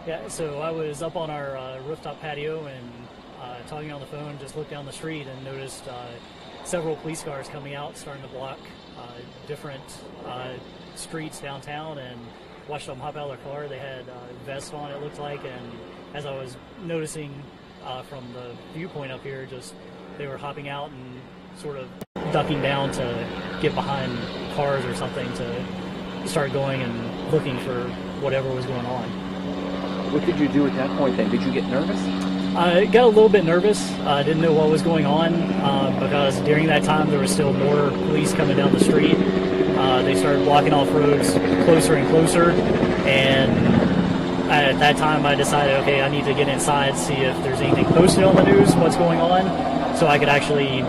Yeah, so I was up on our rooftop patio and talking on the phone, just looked down the street and noticed several police cars coming out, starting to block different streets downtown, and watched them hop out of their car. They had vests on, it looked like, and as I was noticing from the viewpoint up here, just they were hopping out and sort of ducking down to get behind cars or something to start going and looking for whatever was going on. What did you do at that point then? Did you get nervous? I got a little bit nervous. I didn't know what was going on because during that time there was still more police coming down the street. They started blocking off roads closer and closer, and at that time I decided, okay, I need to get inside, see if there's anything posted on the news, what's going on, so I could actually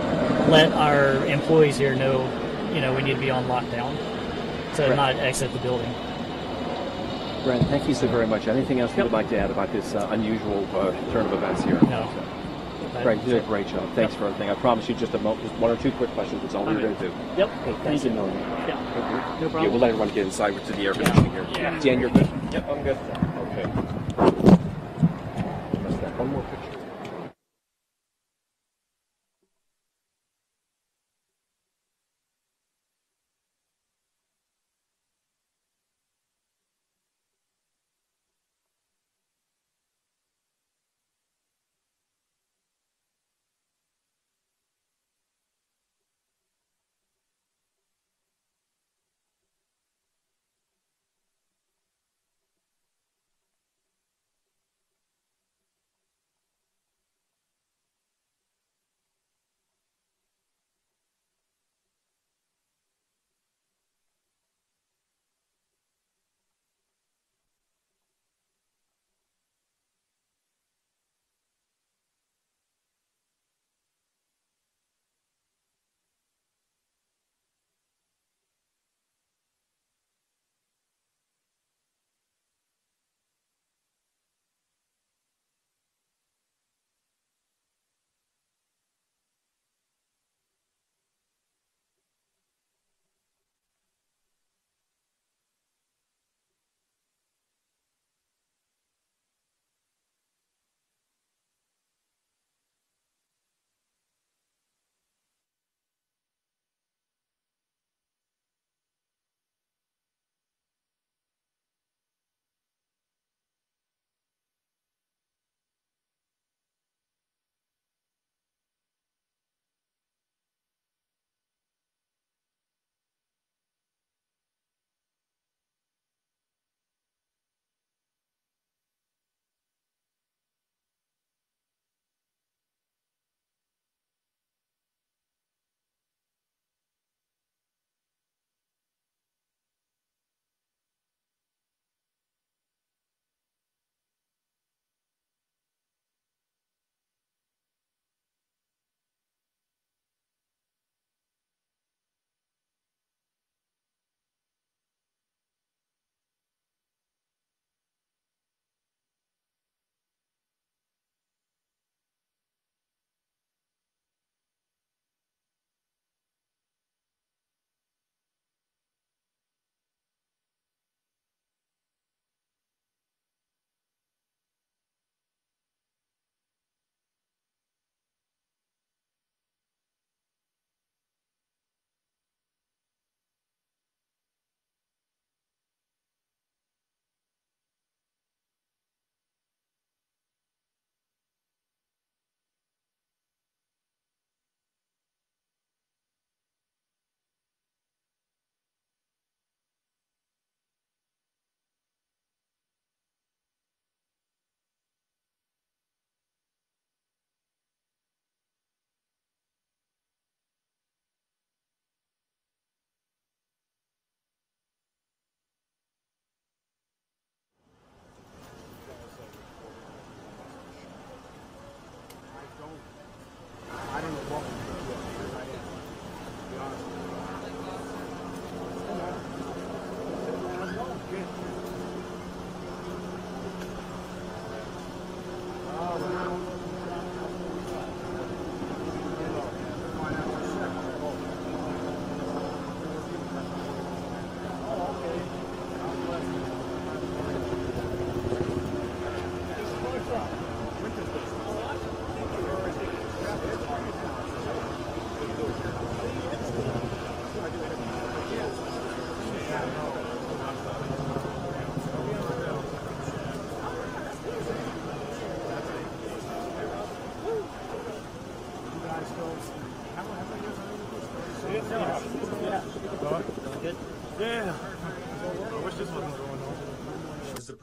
let our employees here know, we need to be on lockdown to not exit the building. Brent, thank you so very much. Anything else you would like to add about this unusual turn of events here? No. Brent, you did a great job. Thanks for everything. I promise you just one or two quick questions. That's all we're going to do. Yep. Okay, thank you. Yeah. No problem. Yeah, we'll let everyone get inside to the air conditioning here. Yeah. Dan, you're good? Yep, I'm good. Okay. One more picture.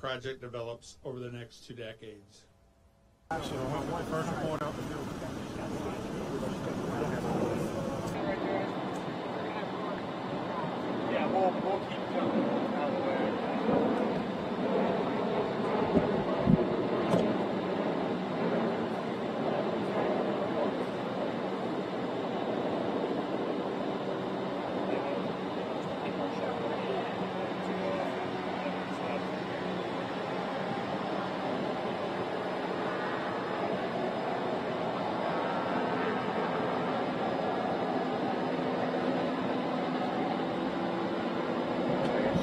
project develops over the next 2 decades. So, first report out the field. Yeah, we'll keep jumping out of the way.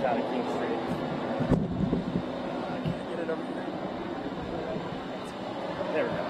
Out of King Street. Can't get it over here. There we go.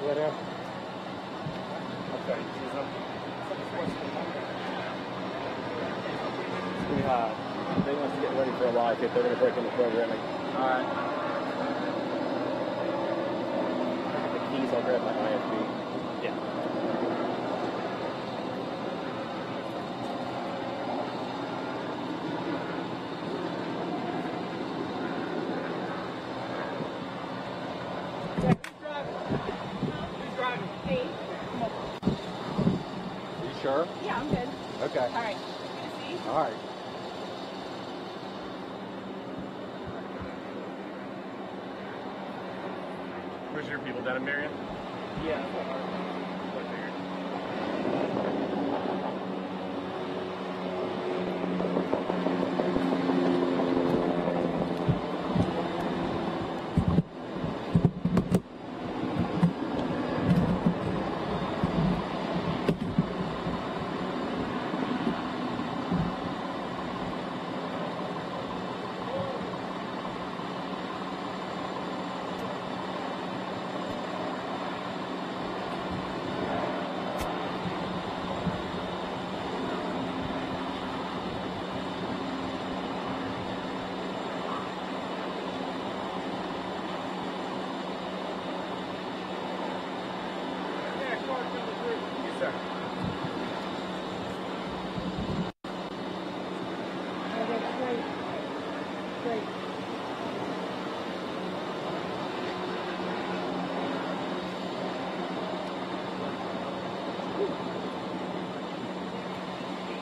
What else? Okay, it's too high. They want to get ready for a live hit. They're going to break into programming. All right. The keys, I'll grab my IFB. Yeah. Sure? Yeah, I'm good. Okay. All right. Good to see you. All right. Where's your people down in Marion? Yeah.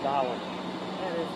Solid. That is.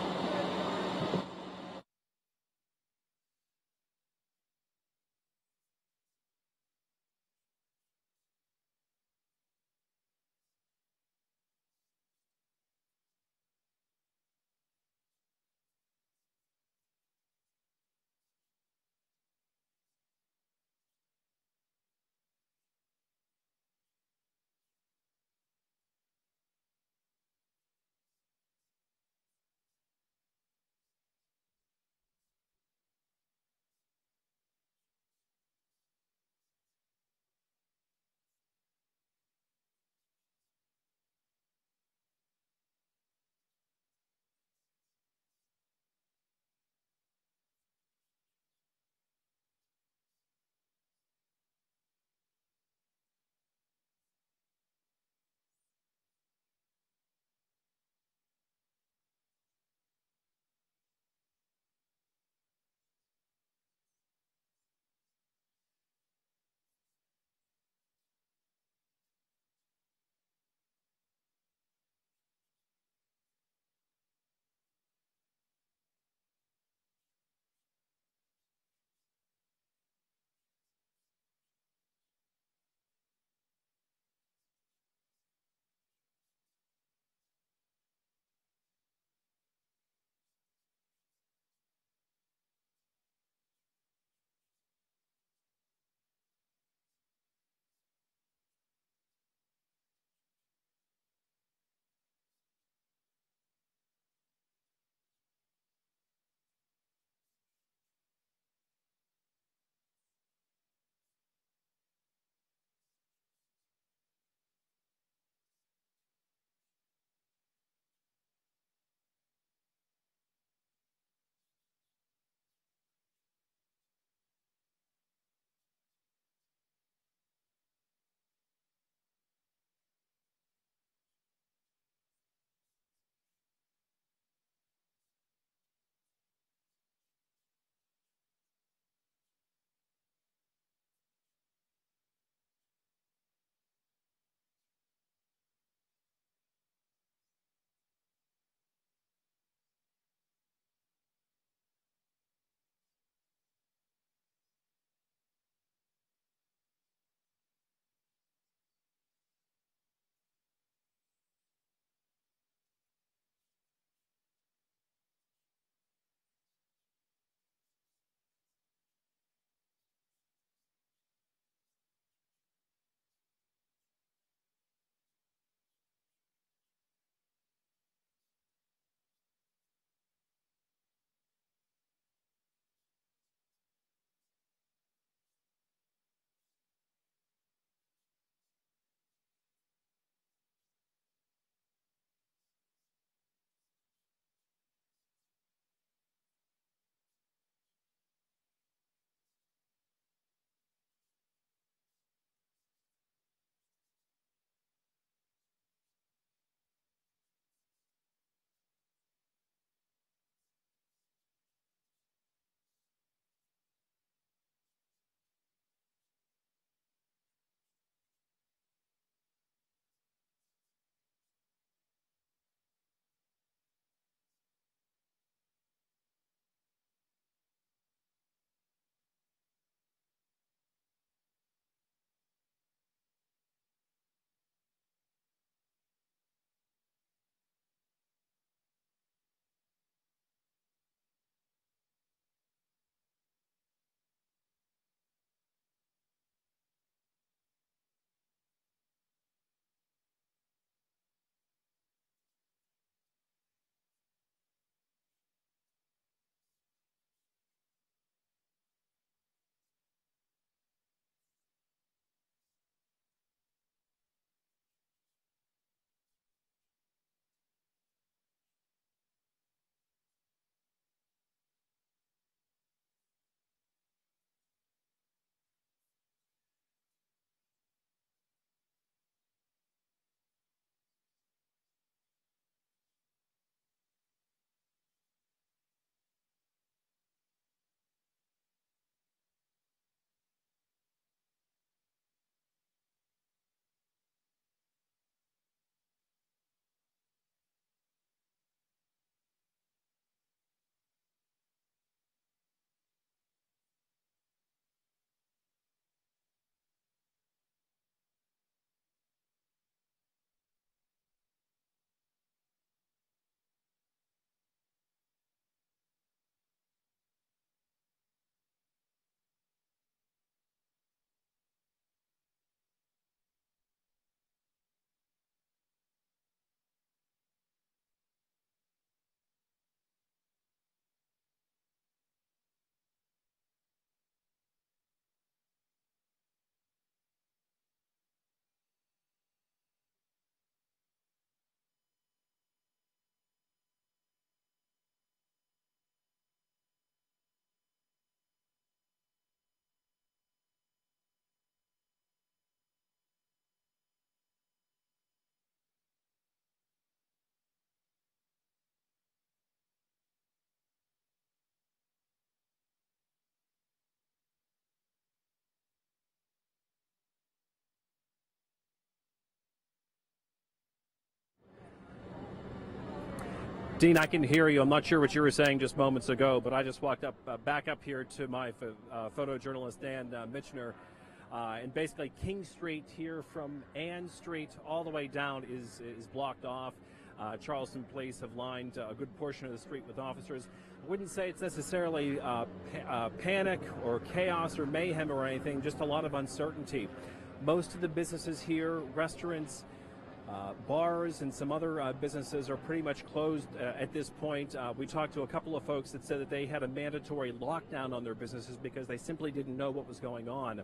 Dean, I can hear you. I'm not sure what you were saying just moments ago, but I just walked back up here to my photojournalist, Dan Mitchner. And basically, King Street here from Ann Street all the way down is blocked off. Charleston police have lined a good portion of the street with officers. I wouldn't say it's necessarily panic or chaos or mayhem or anything, just a lot of uncertainty. Most of the businesses here, restaurants, bars, and some other businesses are pretty much closed at this point. We talked to a couple of folks that said that they had a mandatory lockdown on their businesses because they simply didn't know what was going on.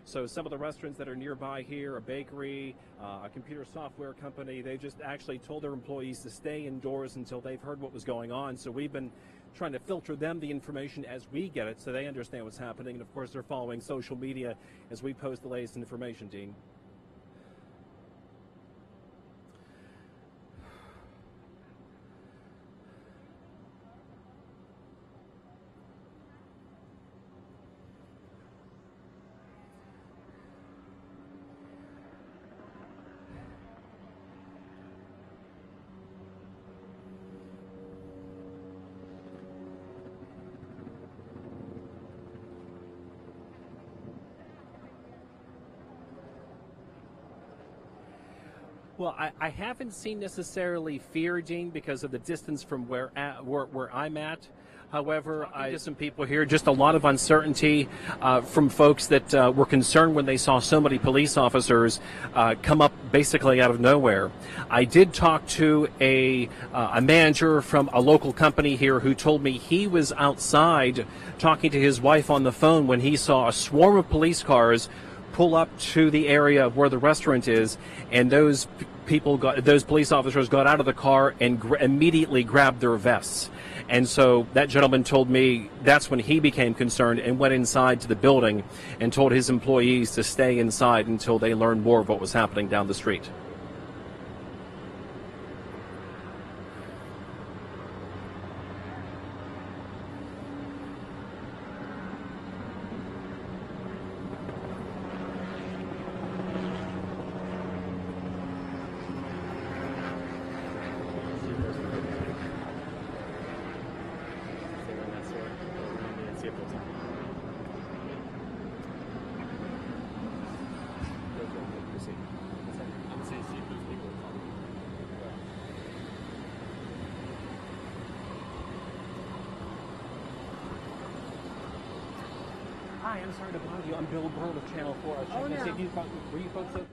So some of the restaurants that are nearby here, a bakery, a computer software company, they just actually told their employees to stay indoors until they've heard what was going on. So we've been trying to filter them the information as we get it so they understand what's happening. And of course, they're following social media as we post the latest information, Dean. Well, I haven't seen necessarily fear, Dean, because of the distance from where I'm at. However, I to some people here, just a lot of uncertainty from folks that were concerned when they saw so many police officers come up basically out of nowhere. I did talk to a manager from a local company here who told me he was outside talking to his wife on the phone when he saw a swarm of police cars pull up to the area where the restaurant is, and those police officers got out of the car and immediately grabbed their vests. And so that gentleman told me that's when he became concerned and went inside to the building and told his employees to stay inside until they learned more of what was happening down the street. Hi, I'm sorry to bother you. I'm Bill Burr with Channel 4. I was checking to see if you folks, were you folks okay?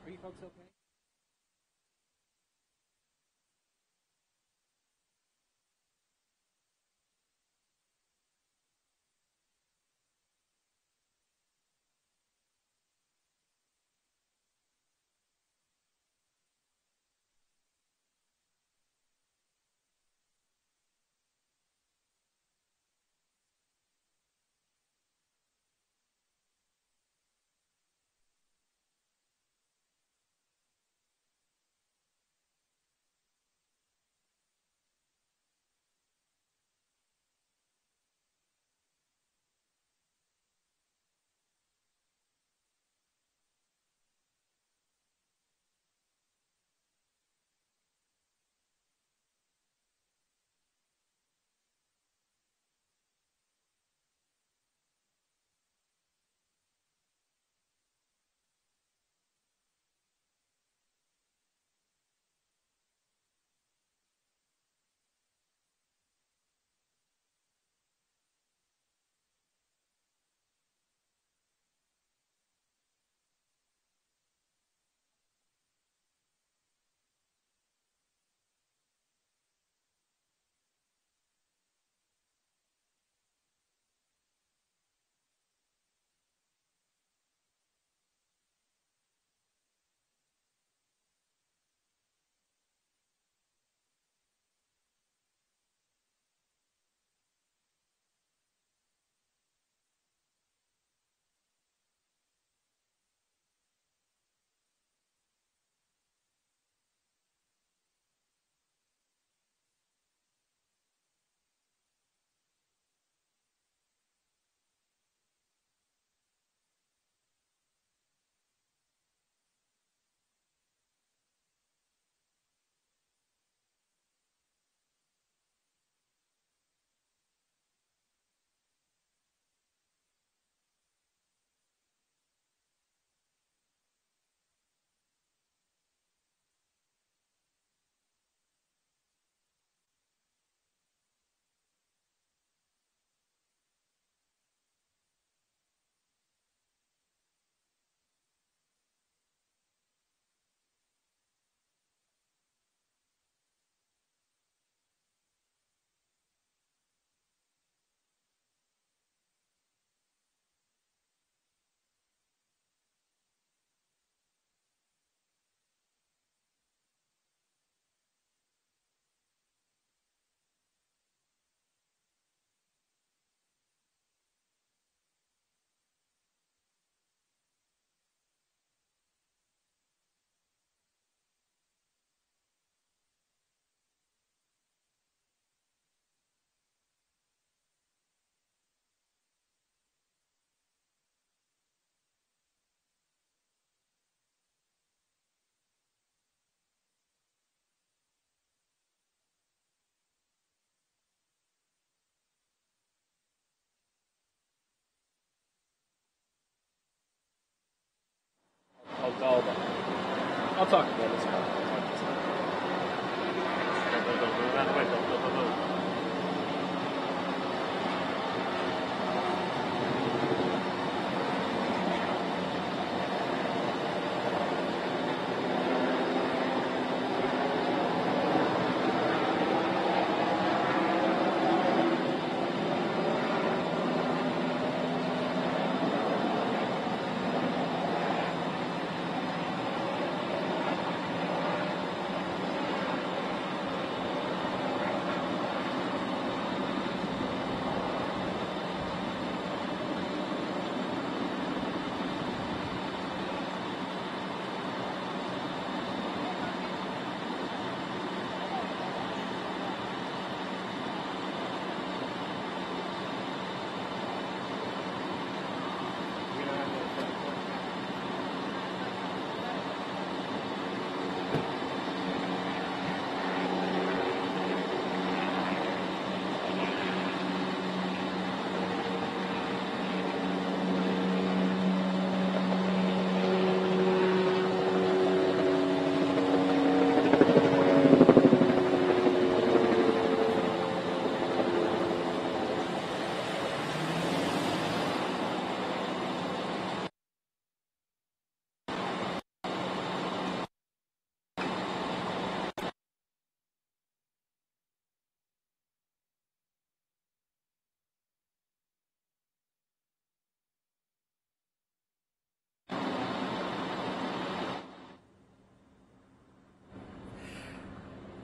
I'll talk to them. It's fine.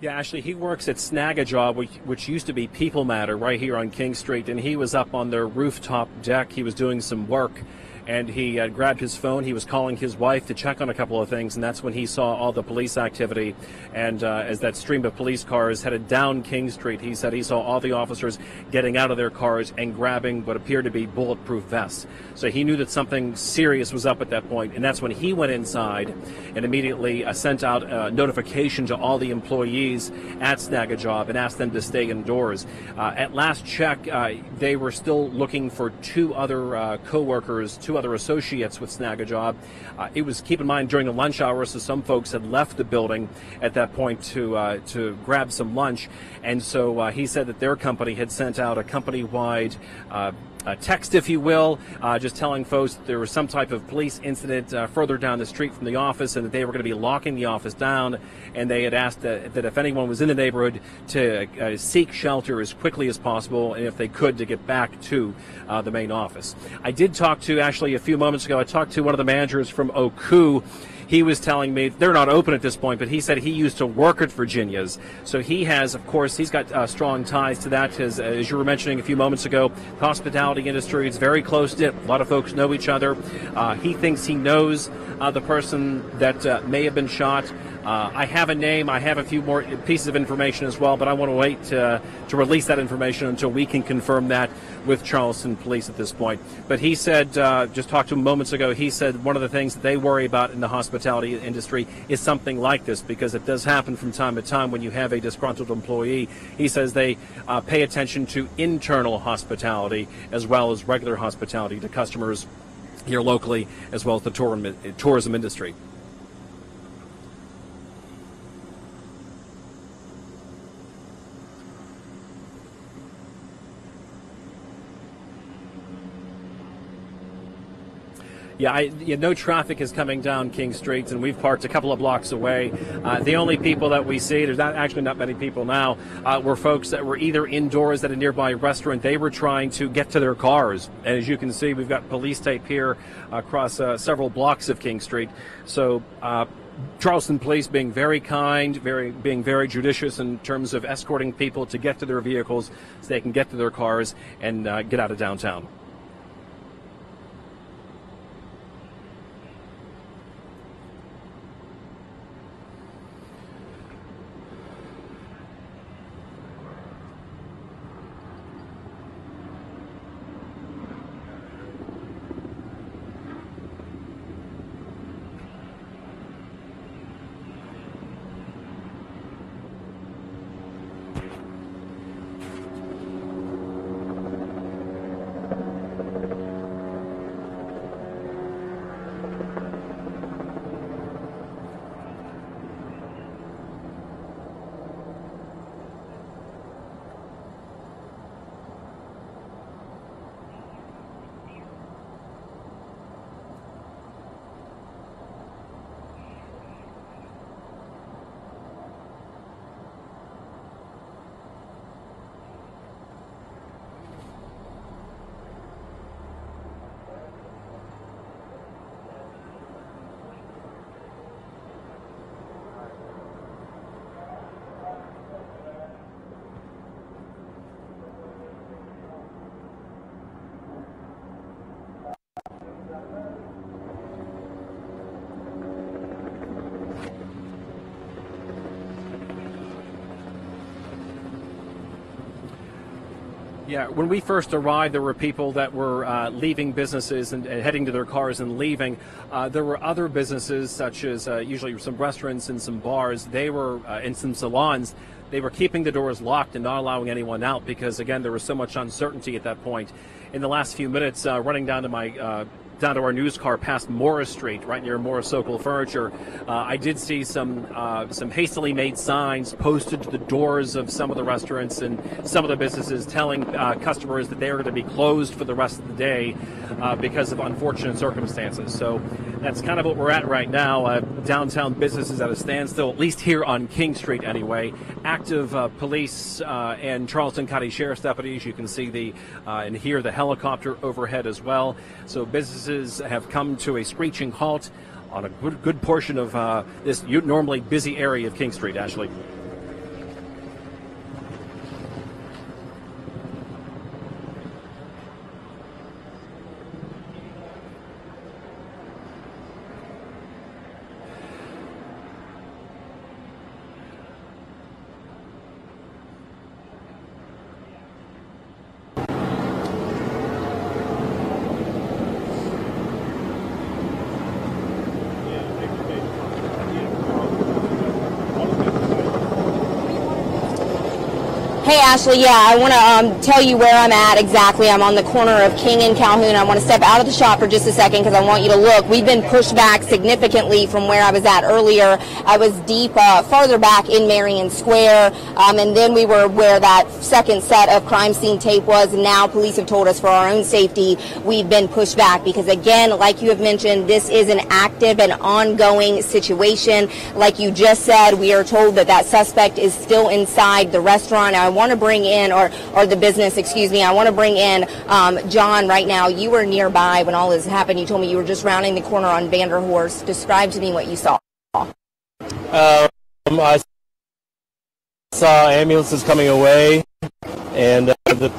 Yeah, actually, he works at Snag-a-Job, which used to be People Matter, right here on King Street, and he was up on their rooftop deck. He was doing some work, and he grabbed his phone. He was calling his wife to check on a couple of things, and that's when he saw all the police activity. And as that stream of police cars headed down King Street, he said he saw all the officers getting out of their cars and grabbing what appeared to be bulletproof vests. So he knew that something serious was up at that point, and that's when he went inside and immediately sent out a notification to all the employees at Snag-a-Job and asked them to stay indoors. At last check, they were still looking for two other co-workers, two other associates with Snag-a-Job. It was, keep in mind, during the lunch hour, so some folks had left the building at that point to grab some lunch. And so he said that their company had sent out a company-wide text, if you will, just telling folks that there was some type of police incident further down the street from the office and that they were going to be locking the office down, and they had asked that if anyone was in the neighborhood to seek shelter as quickly as possible, and if they could, to get back to the main office. I did talk to, actually a few moments ago, I talked to one of the managers from Oku. He was telling me they're not open at this point, but he said he used to work at Virginia's. So he has, of course, he's got strong ties to that. As you were mentioning a few moments ago, the hospitality industry is very close-knit. A lot of folks know each other. He thinks he knows the person that may have been shot. I have a name. I have a few more pieces of information as well, but I want to wait to release that information until we can confirm that with Charleston Police at this point. But he said, just talked to him moments ago, he said one of the things that they worry about in the hospitality industry is something like this, because it does happen from time to time when you have a disgruntled employee. He says they pay attention to internal hospitality as well as regular hospitality to customers here locally, as well as the tourism industry. Yeah, no traffic is coming down King Street, and we've parked a couple of blocks away. The only people that we see, there's actually not many people now, were folks that were either indoors at a nearby restaurant. They were trying to get to their cars. And as you can see, we've got police tape here across several blocks of King Street. So Charleston Police being very kind, being very judicious in terms of escorting people to get to their vehicles so they can get to their cars and get out of downtown. Yeah, when we first arrived, there were people that were leaving businesses and heading to their cars and leaving. There were other businesses, such as usually some restaurants and some bars. They were in some salons. They were keeping the doors locked and not allowing anyone out because, again, there was so much uncertainty at that point. In the last few minutes, running down to our news car past Morris Street, right near Morris Sokol Furniture, I did see some hastily made signs posted to the doors of some of the restaurants and some of the businesses telling customers that they are going to be closed for the rest of the day because of unfortunate circumstances. So that's kind of what we're at right now. Downtown businesses at a standstill, at least here on King Street anyway. Active police and Charleston County Sheriff's deputies. You can see and hear the helicopter overhead as well. So businesses have come to a screeching halt on a good portion of this normally busy area of King Street, Ashley. Hey Ashley, yeah, I want to tell you where I'm at exactly. I'm on the corner of King and Calhoun. I want to step out of the shop for just a second because I want you to look. We've been pushed back significantly from where I was at earlier. I was deep farther back in Marion Square, and then we were where that second set of crime scene tape was. And now police have told us for our own safety we've been pushed back because, again, like you have mentioned, this is an active and ongoing situation. Like you just said, we are told that suspect is still inside the restaurant. I want to bring in, or the business, excuse me, I want to bring in John right now. You were nearby when all this happened. You told me you were just rounding the corner on Vanderhorst. Describe to me what you saw. I saw ambulances coming away, and the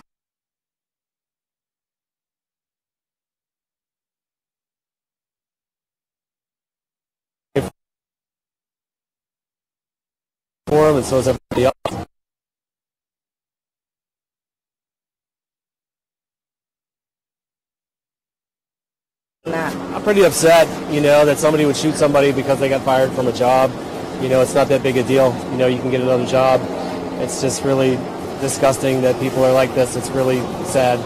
form, and so is everybody else. I'm pretty upset, that somebody would shoot somebody because they got fired from a job. It's not that big a deal. You can get another job. It's just really disgusting that people are like this. It's really sad.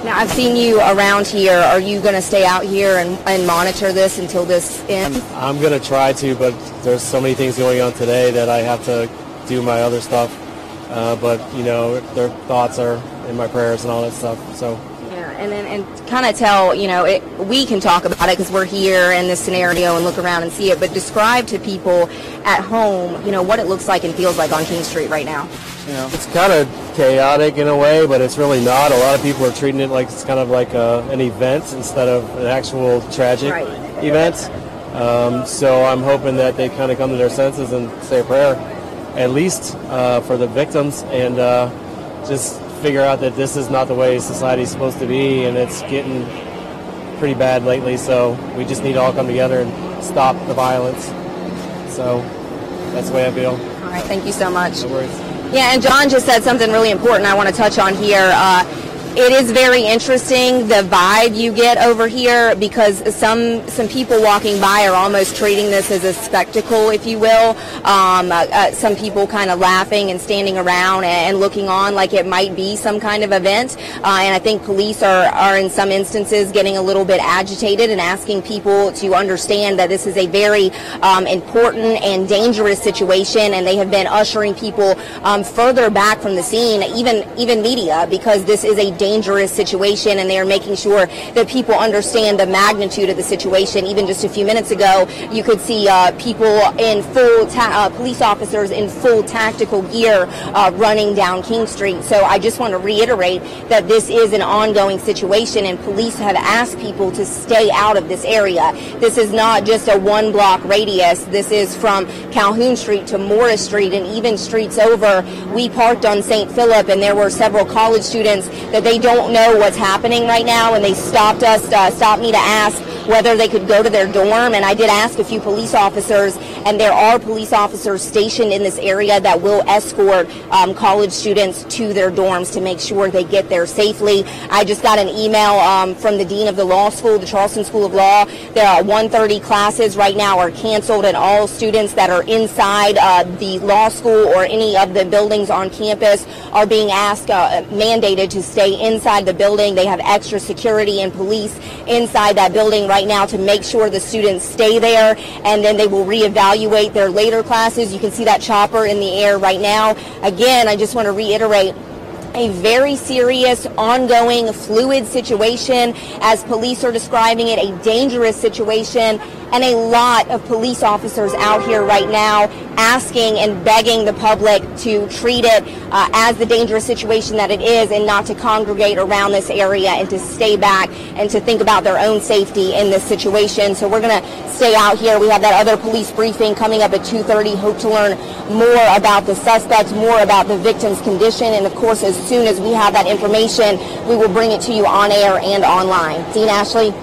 Now, I've seen you around here. Are you going to stay out here and monitor this until this ends? I'm going to try to, but there's so many things going on today that I have to do my other stuff. But, their thoughts are in my prayers and all that stuff. So. And kind of tell, we can talk about it because we're here in this scenario and look around and see it, but describe to people at home, what it looks like and feels like on King Street right now. It's kind of chaotic in a way, but it's really not. A lot of people are treating it like it's kind of like an event instead of an actual tragic event. So I'm hoping that they kind of come to their senses and say a prayer, at least for the victims, and just figure out that this is not the way society's supposed to be, and it's getting pretty bad lately, so we just need to all come together and stop the violence. So that's the way I feel. All right, thank you so much. No worries. Yeah, and John just said something really important I want to touch on here. It is very interesting, the vibe you get over here, because some people walking by are almost treating this as a spectacle, if you will. Some people kind of laughing and standing around and looking on like it might be some kind of event. And I think police are in some instances getting a little bit agitated and asking people to understand that this is a very important and dangerous situation, and they have been ushering people further back from the scene, even media, because this is a dangerous situation, and they are making sure that people understand the magnitude of the situation. Even just a few minutes ago, you could see people in full police officers in full tactical gear running down King Street. So I just want to reiterate that this is an ongoing situation, and police have asked people to stay out of this area. This is not just a one-block radius. This is from Calhoun Street to Morris Street and even streets over. We parked on St. Philip, and there were several college students that they don't know what's happening right now, and they stopped me to ask whether they could go to their dorm, and I did ask a few police officers, and there are police officers stationed in this area that will escort college students to their dorms to make sure they get there safely. I just got an email from the dean of the law school, the Charleston School of Law. There are 130 classes right now are canceled, and all students that are inside the law school or any of the buildings on campus are being asked, mandated to stay inside the building. They have extra security and police inside that building right now to make sure the students stay there, and then they will reevaluate their later classes. You can see that chopper in the air right now. Again, I just want to reiterate, a very serious, ongoing, fluid situation, as police are describing it, a dangerous situation, and a lot of police officers out here right now asking and begging the public to treat it as the dangerous situation that it is, and not to congregate around this area and to stay back and to think about their own safety in this situation. So we're going to stay out here. We have that other police briefing coming up at 2:30. Hope to learn more about the suspects, more about the victim's condition, and of course, as soon as we have that information, we will bring it to you on air and online. Dean Ashley.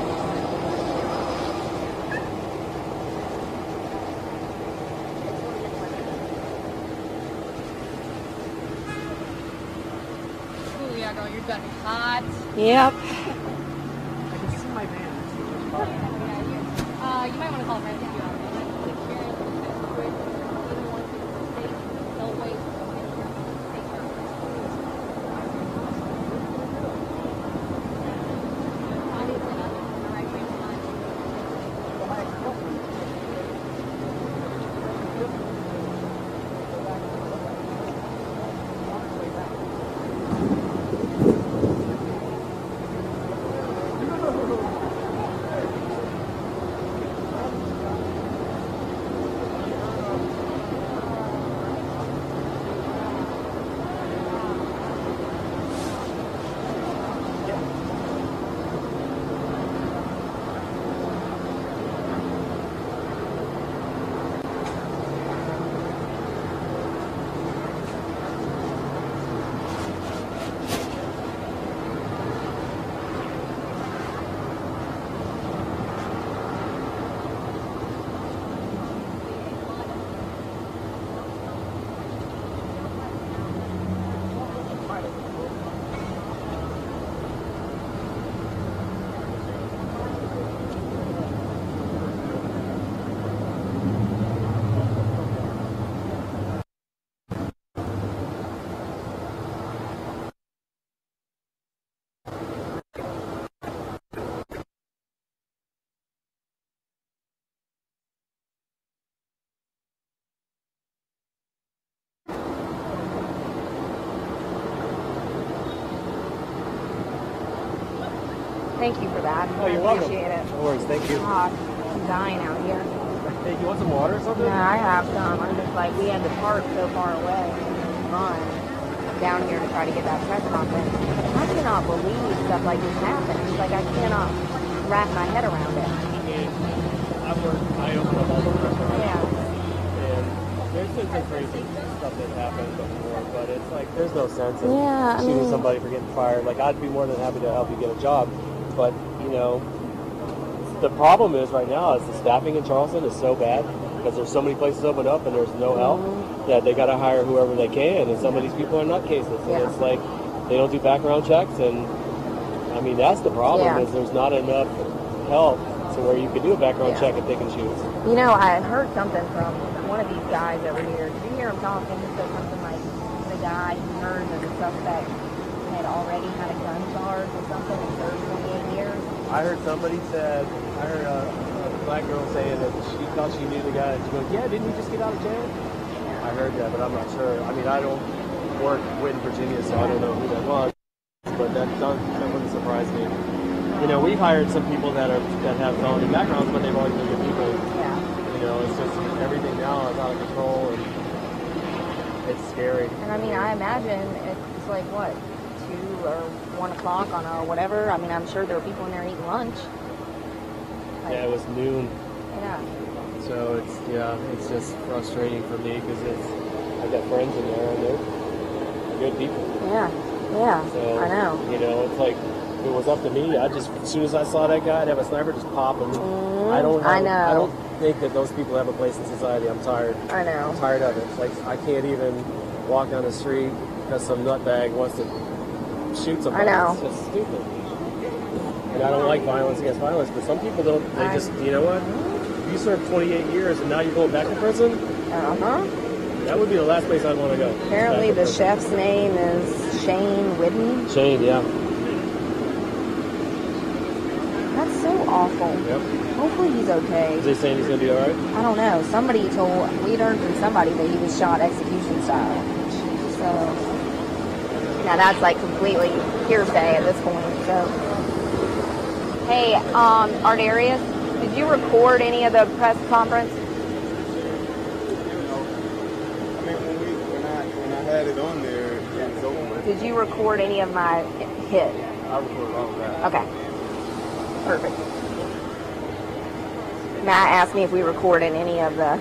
Yep. I can see my van. You might want to call friends if you are. Thank you for that. Oh, you're welcome. Appreciate it. No worries, thank you. God, I'm dying out here. Hey, you want some water or something? Yeah, I have some. I'm just like, we had to park so far away. I'm down here to try to get that press conference. I cannot believe stuff like this happens. Like, I cannot wrap my head around it. I open up all the restaurants. Yeah. And there's been some crazy stuff that happened before, but it's like, there's no sense in shooting somebody for getting fired. Like, I'd be more than happy to help you get a job, but, you know, the problem is right now is the staffing in Charleston is so bad because there's so many places open up and there's no help that they got to hire whoever they can, and some of these people are nutcases. And it's like they don't do background checks, and I mean that's the problem is there's not enough help to where you can do a background check and pick and choose. You know, I heard something from one of these guys over here. Did you hear him talking? He said something like the guy he heard that the suspect had already had a gun charge or something and served 28 years. I heard somebody said, I heard a black girl saying that she thought she knew the guy. She goes, yeah, didn't he just get out of jail? I heard that, but I'm not sure. I mean, I don't work in Virginia, so I don't know who that was. But that wouldn't surprise me. You know, we've hired some people that have felony backgrounds, but they've always been good people. Yeah. You know, it's just everything now is out of control, and it's scary. And I mean, I imagine it's like what, 2 or 1 o'clock on a whatever. I mean, I'm sure there were people in there eating lunch. Like, yeah, it was noon. Yeah. So it's just frustrating for me because I got friends in there and they're good people. Yeah. Yeah. So, I know. You know, it's like if it was up to me, as soon as I saw that guy, I'd have a sniper just pop him. I know. I don't think that those people have a place in society. I'm tired. I know. I'm tired of it. Like, I can't even walk down the street because some nutbag wants to shoot somebody. I know. It's just stupid. And I don't like violence against violence, but some people don't. They just, you know what? You served 28 years and now you're going back to prison? Uh-huh. That would be the last place I'd want to go. Apparently the chef's name is Shane Whidden. Shane, yeah. That's so awful. Yep. Hopefully he's okay. Is he saying he's going to be all right? I don't know. Somebody told, we'd heard from somebody that he was shot execution style. So, now that's like completely hearsay at this point. So, hey, Ardarius, did you record any of the press conference? When I had it on there, it was over. Did you record any of my hit? I recorded all of that. Okay. Perfect. Matt asked me if we recorded any of the...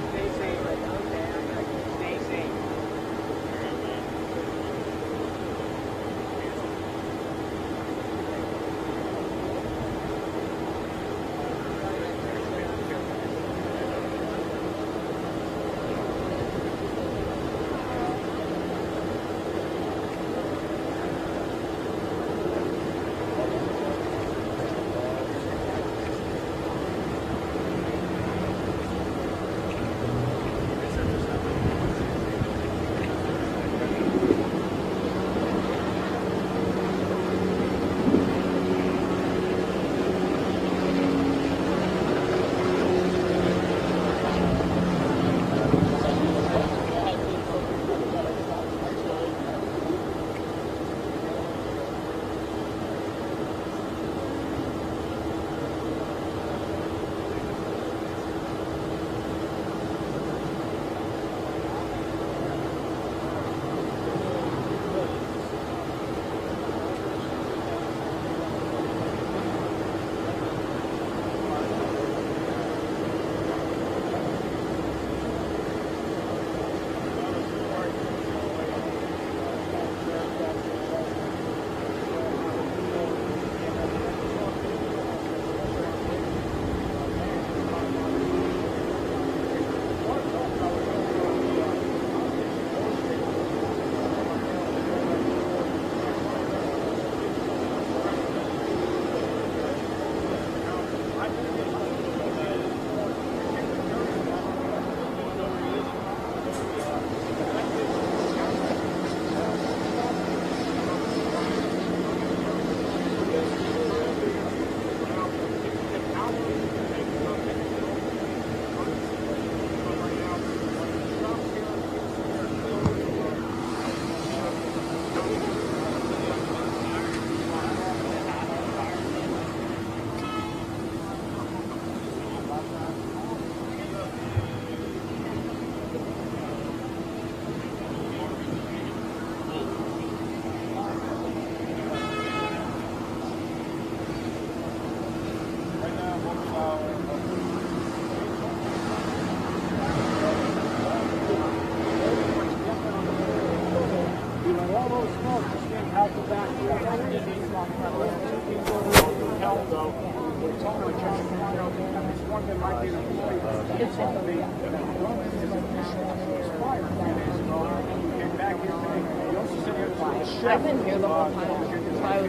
I've been here the whole time. So I was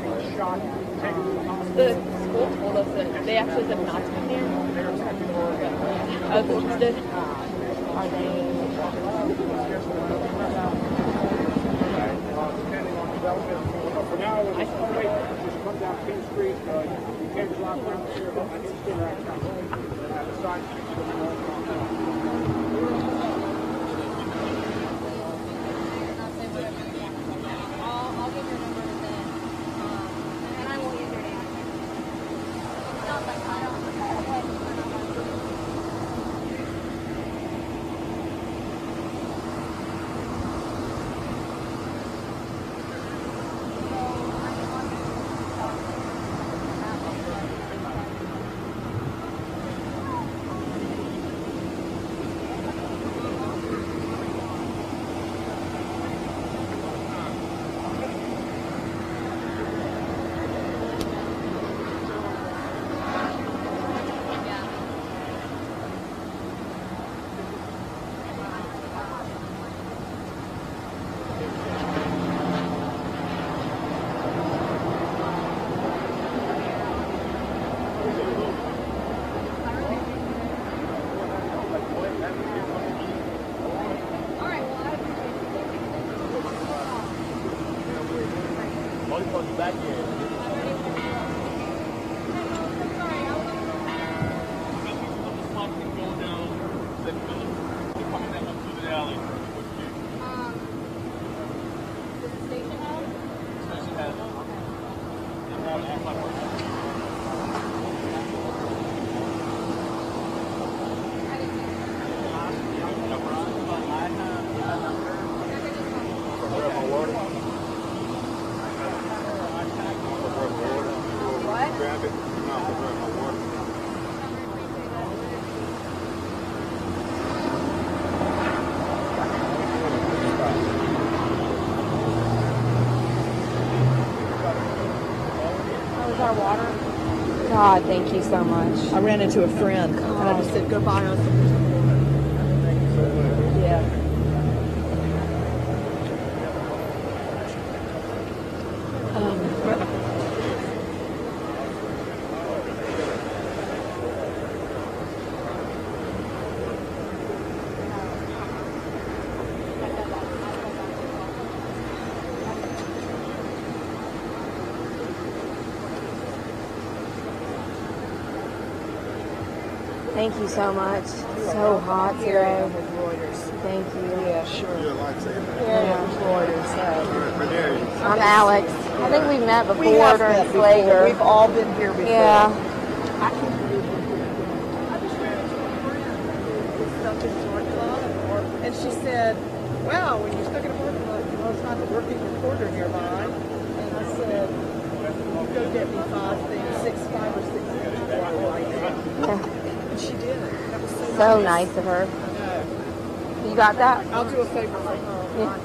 the school told us that they actually said not to come here. I was interested. Are they? For now, it's great. Just come down King Street. You can't drive around here. God, thank you so much. I ran into a friend and I just said, go buy us some. Yeah. Thank you so much. So hot today. Thank you. Yeah, sure. You're a lifesaver. Yeah. I'm Alex. I think we've met before We have during met before. Slager. We've all been here before. Yeah. I can't believe it. I just ran into a friend stuck in Georgia, and she said, wow, when you're stuck in a parking lot, you must have a working recorder nearby. And I said, go get me 5 or 6 things like that. Yeah. And she did. That was So nice of her. You got that? I'll do a favor for her. Yeah.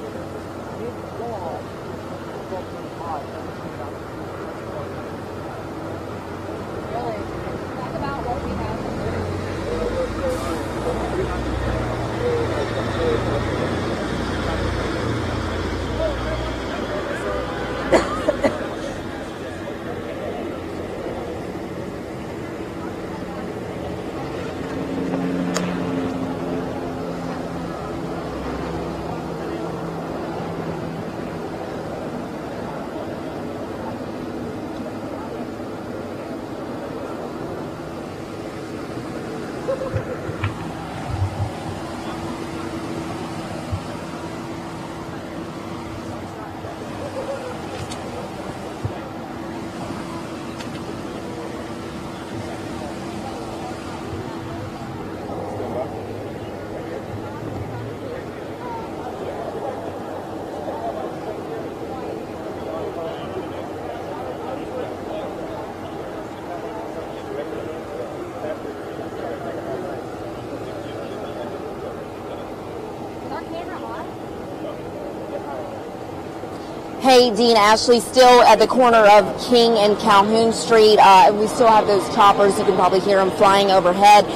Hey, Dean, Ashley, still at the corner of King and Calhoun Street. We still have those choppers. You can probably hear them flying overhead.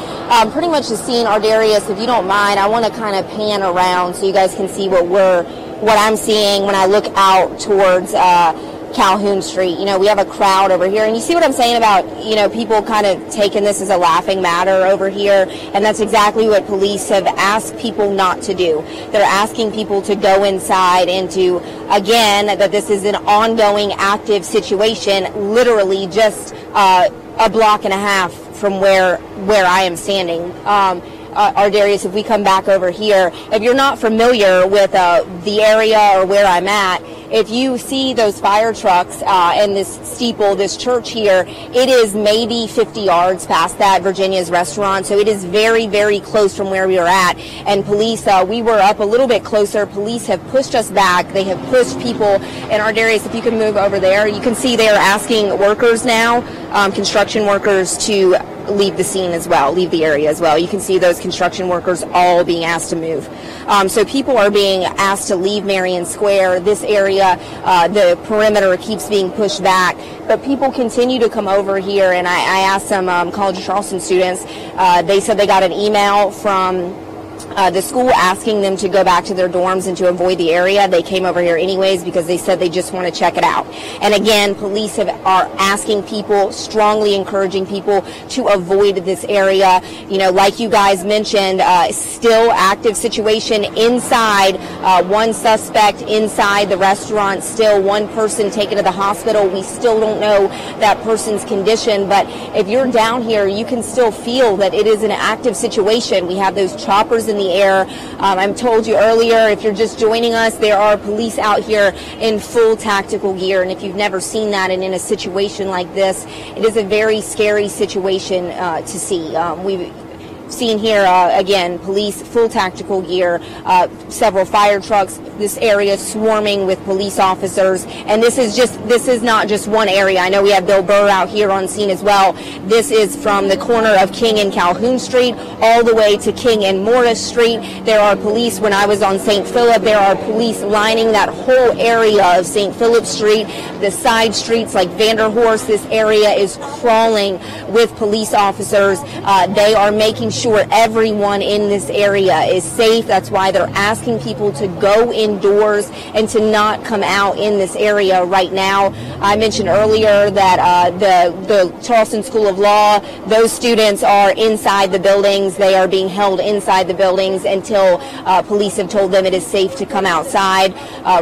Pretty much the scene, Ardarius, if you don't mind, I want to kind of pan around so you guys can see what I'm seeing when I look out towards Calhoun Street. You know, we have a crowd over here, and you see what I'm saying about, you know, people kind of taking this as a laughing matter over here, and that's exactly what police have asked people not to do. They're asking people to go inside and to, again, that this is an ongoing, active situation, literally just a block and a half from where I am standing. Ardarius, if we come back over here, if you're not familiar with the area or where I'm at, if you see those fire trucks and this steeple, this church here, it is maybe 50 yards past that, Virginia's restaurant. So it is very, very close from where we are at. And police, we were up a little bit closer. Police have pushed us back. They have pushed people. And Ardarius, if you can move over there, you can see they are asking workers now, construction workers, to leave the scene as well, leave the area as well. You can see those construction workers all being asked to move. So people are being asked to leave Marion Square. This area, the perimeter keeps being pushed back, but people continue to come over here. And I asked some College of Charleston students, they said they got an email from the school asking them to go back to their dorms and to avoid the area. They came over here anyways because they said they just want to check it out. And again, police are asking people, strongly encouraging people to avoid this area. You know, like you guys mentioned, still active situation inside, one suspect inside the restaurant, still one person taken to the hospital. We still don't know that person's condition, but if you're down here, you can still feel that it is an active situation. We have those choppers in the air. I'm told you earlier, if you're just joining us, there are police out here in full tactical gear, and if you've never seen that and in a situation like this, it is a very scary situation to see. We've seen here again, police full tactical gear, several fire trucks, this area swarming with police officers, and this is not just one area. I know we have Bill Burr out here on scene as well. This is from the corner of King and Calhoun Street all the way to King and Morris Street. There are police. When I was on St. Philip, there are police lining that whole area of St. Philip Street, the side streets like Vanderhorst. This area is crawling with police officers. They are making sure everyone in this area is safe. That's why they're asking people to go indoors and to not come out in this area right now. I mentioned earlier that the Charleston School of Law, those students are inside the buildings. They are being held inside the buildings until police have told them it is safe to come outside.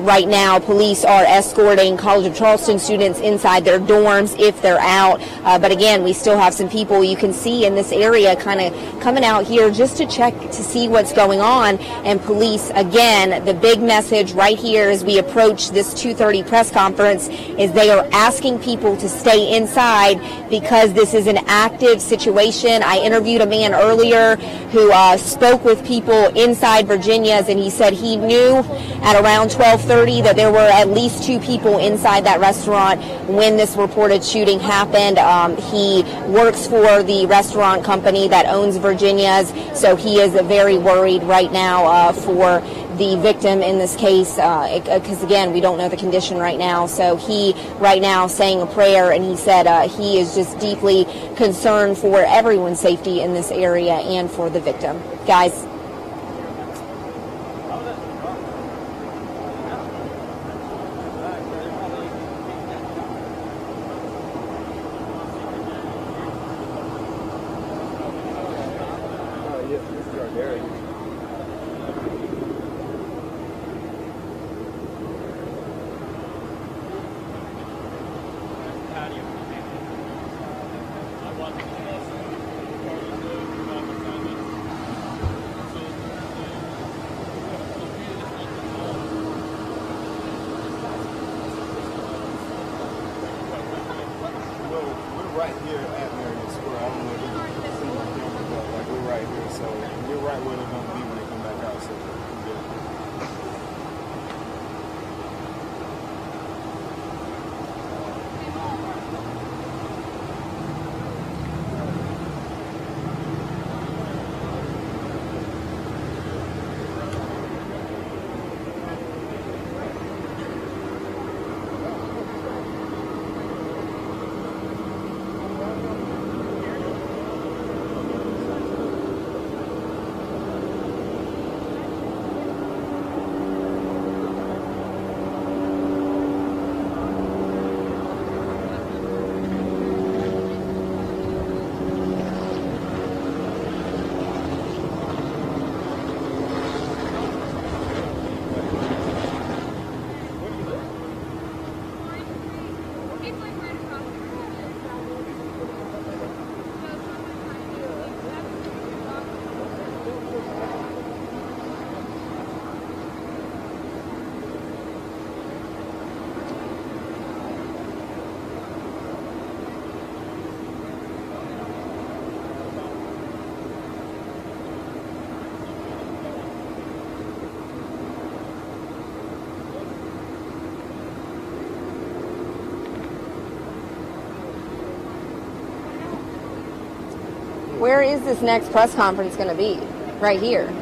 Right now, police are escorting College of Charleston students inside their dorms if they're out. But again, we still have some people you can see in this area kind of coming out here just to check to see what's going on. And police, again, the big message right here as we approach this 2:30 press conference is they are asking people to stay inside because this is an active situation. I interviewed a man earlier who spoke with people inside Virginia's, and he said he knew at around 12:30 that there were at least 2 people inside that restaurant when this reported shooting happened. He works for the restaurant company that owns Virginia's, so he is very worried right now for the victim in this case, because again, we don't know the condition right now. So he right now saying a prayer, and he said he is just deeply concerned for everyone's safety in this area and for the victim. Guys. Right here at Marion Square. I don't know if you've seen the camera, but like we're right here, so we're right where they're going to be when they come back out. So Where is this next press conference going to be? Right here.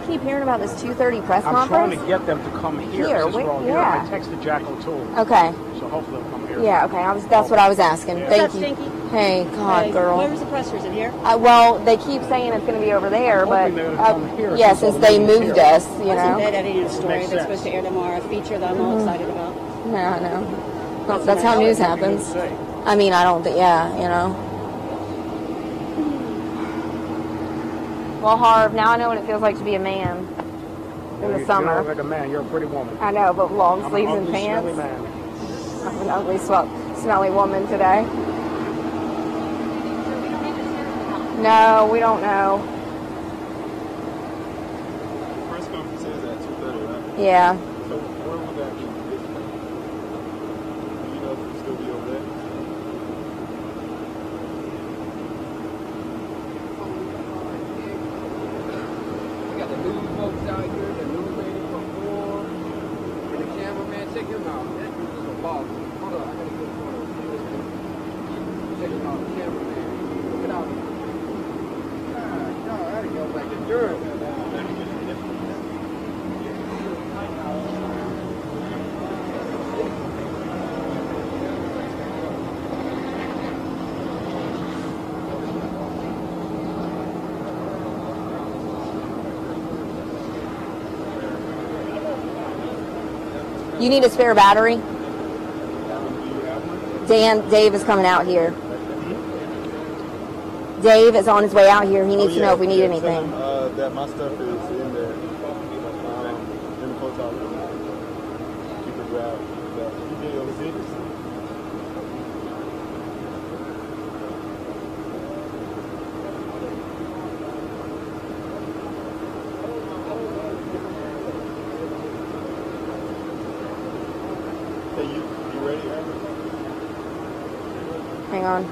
keep hearing about this 2:30 press I'm conference? trying to get them to come here. Here, Since we're all here. yeah. I texted Jack O'Toole. Okay. So hopefully they'll come here. Yeah, okay. That's what I was asking. Yeah. Thank What's you. up, Stinky? Hey, God, Hey, girl. Where's the pressers in here? Well, they keep saying it's going to be over there, I'm but hoping they're gonna come here yeah, since all since the they meetings moved here. us, I you was in know. bed editing a story Makes that's supposed to air tomorrow, a feature that I'm all excited about. Yeah, I know. Well, that's how news happens. I mean, I don't think, yeah, you know. Well, Harv, now I know what it feels like to be a man in the summer. You're not like a man. You're a pretty woman. I know, but long I'm sleeves an and ugly, pants. smelly man. I'm an ugly, smelly woman today. No, we don't know. Press conference is at 2:30, right? Yeah. So where would that be? Do you know if it'll still be over there? We got the news folks out here, the news lady from Ford, and the cameraman. Check him out. That dude is a boss. Hold on, I gotta get a photo. Check him out, the cameraman. Look it out. No, I gotta go back to Durham. You need a spare battery? Dave is coming out here. Dave is on his way out here. He needs to know if we need anything. That my stuff is in there. In the hotel room. You can grab that. You get your receipts? Hey, you ready, Aaron? Hang on.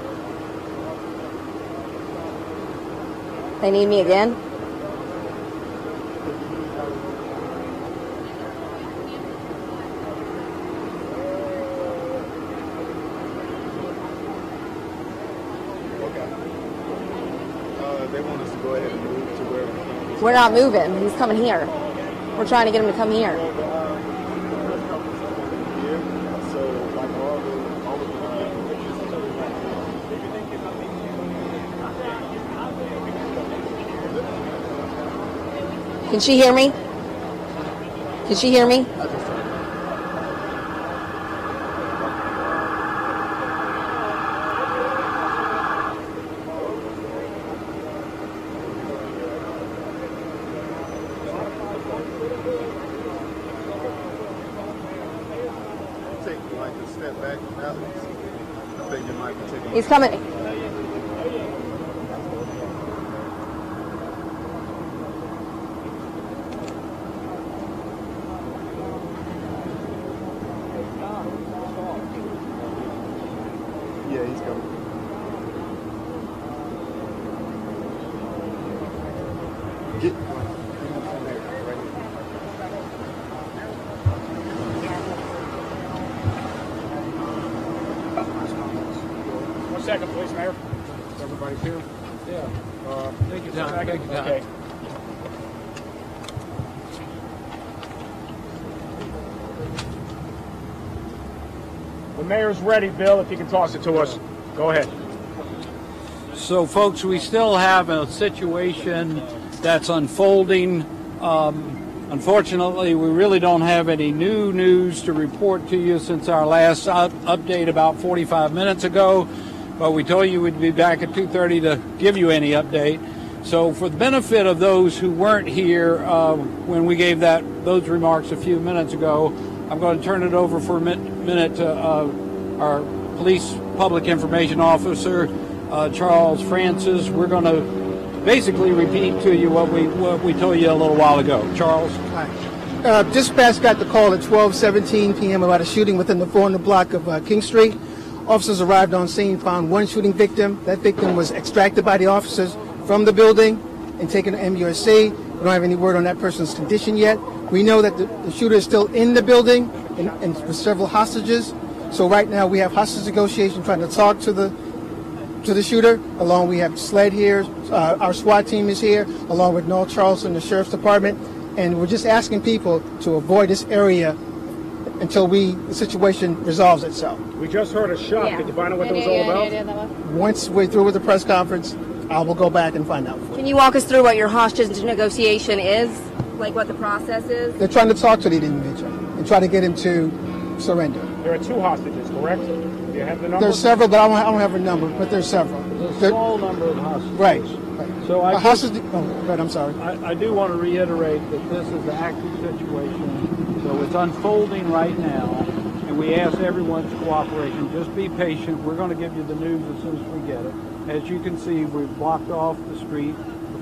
They need me again? They want us to go ahead and move to where We're not moving. He's coming here. We're trying to get him to come here. Can she hear me? Can she hear me? He's coming. Yeah, he's coming. Get One second, please, Mayor. Everybody's here? Yeah. Thank you, John. Thank you, John. Okay. The mayor's ready, Bill, if you can toss it to us. Go ahead. So, folks, we still have a situation that's unfolding. Unfortunately, we really don't have any new news to report to you since our last update about 45 minutes ago, but we told you we'd be back at 2:30 to give you any update. So for the benefit of those who weren't here when we gave those remarks a few minutes ago, I'm going to turn it over for a minute to our police public information officer, Charles Francis. We're going to basically repeat to you what we told you a little while ago. Charles? Hi. Dispatch got the call at 12:17 p.m. about a shooting within the 400 block of King Street. Officers arrived on scene, found one shooting victim. That victim was extracted by the officers from the building and taken to MUSC. We don't have any word on that person's condition yet. We know that the shooter is still in the building and with several hostages. So right now we have hostage negotiation trying to talk to the to the shooter. Along, we have SLED here. Our SWAT team is here, along with North Charleston, the Sheriff's Department. And we're just asking people to avoid this area until the situation resolves itself. We just heard a shot. Did you find out what that was all about? Once we're through with the press conference, I will go back and find out. Can you walk us through what your hostage negotiation is? Like what the process is? They're trying to talk to the individual and try to get him to surrender. There are 2 hostages, correct? Do you have the number? There's several, but I don't have a number, but there's several. There's a small number of hostages. Right. So I'm sorry. I do want to reiterate that this is an active situation. So it's unfolding right now, and we ask everyone's cooperation. Just be patient. We're going to give you the news as soon as we get it. As you can see, we've blocked off the street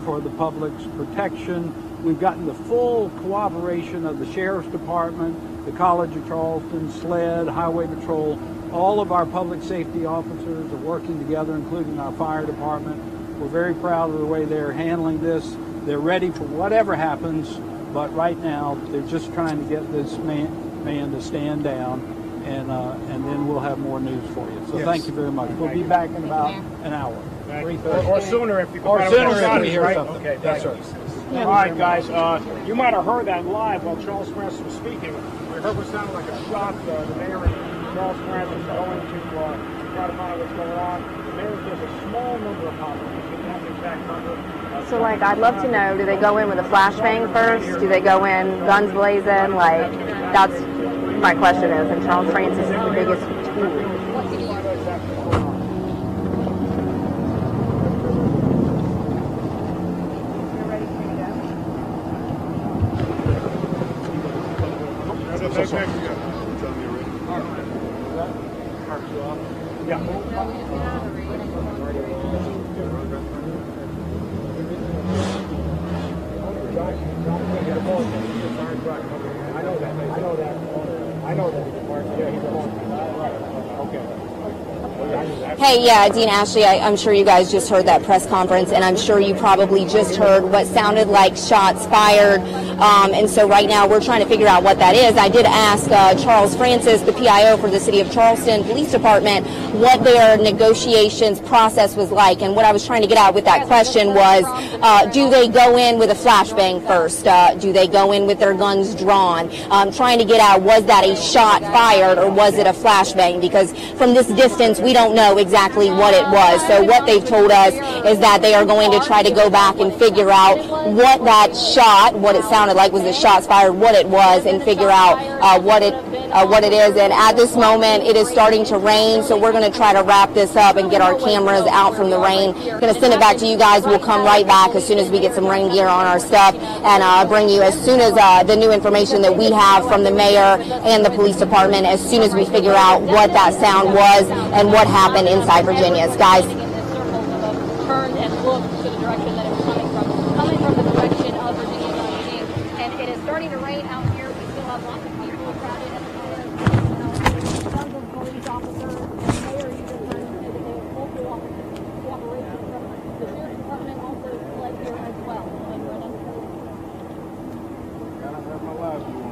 for the public's protection. We've gotten the full cooperation of the Sheriff's Department, the College of Charleston, SLED, Highway Patrol. All of our public safety officers are working together, including our fire department. We're very proud of the way they're handling this. They're ready for whatever happens, but right now they're just trying to get this man to stand down, and then we'll have more news for you. So Thank you very much. We'll be back in about an hour. Or sooner if you can. Or sooner if we hear right? something. Okay, Yes, sir. All right, guys. You might have heard that live while Charles Francis was speaking. We heard what sounded like a shot. The mayor and Charles Francis is going to try to find out what's going on. The mayor says a small number of hostages, but not the exact number. So, like, I'd love to know, do they go in with a flashbang first? Do they go in guns blazing? Like, that's my question is. And Charles Francis is the biggest tool. Hey, yeah, Dean Ashley, I'm sure you guys just heard that press conference, and I'm sure you probably just heard what sounded like shots fired. And so right now we're trying to figure out what that is. I did ask Charles Francis, the PIO for the City of Charleston Police Department, what their negotiations process was like. And what I was trying to get out with that question was, do they go in with a flashbang first? Do they go in with their guns drawn? Trying to get out, was that a shot fired or was it a flashbang? Because from this distance, we don't know exactly what it was. So what they've told us is that they are going to try to go back and figure out what that shot, what it sounded like was the shots fired, what it was, and figure out what it is. And at this moment, it is starting to rain, so we're going to try to wrap this up and get our cameras out from the rain. We're going to send it back to you guys. We'll come right back as soon as we get some rain gear on our stuff and bring you as soon as the new information that we have from the mayor and the police department, as soon as we figure out what that sound was and what happened inside Virginia. Guys. Turned and looked to the direction that it was coming from the direction of Virginia 19. And it is starting to rain out here. We still have lots of people crowded at the moment. Tons of police officers and the mayor even turned and said that they have full cooperation from the Sheriff's Department, also led here as well. Gotta have my live view on.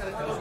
What the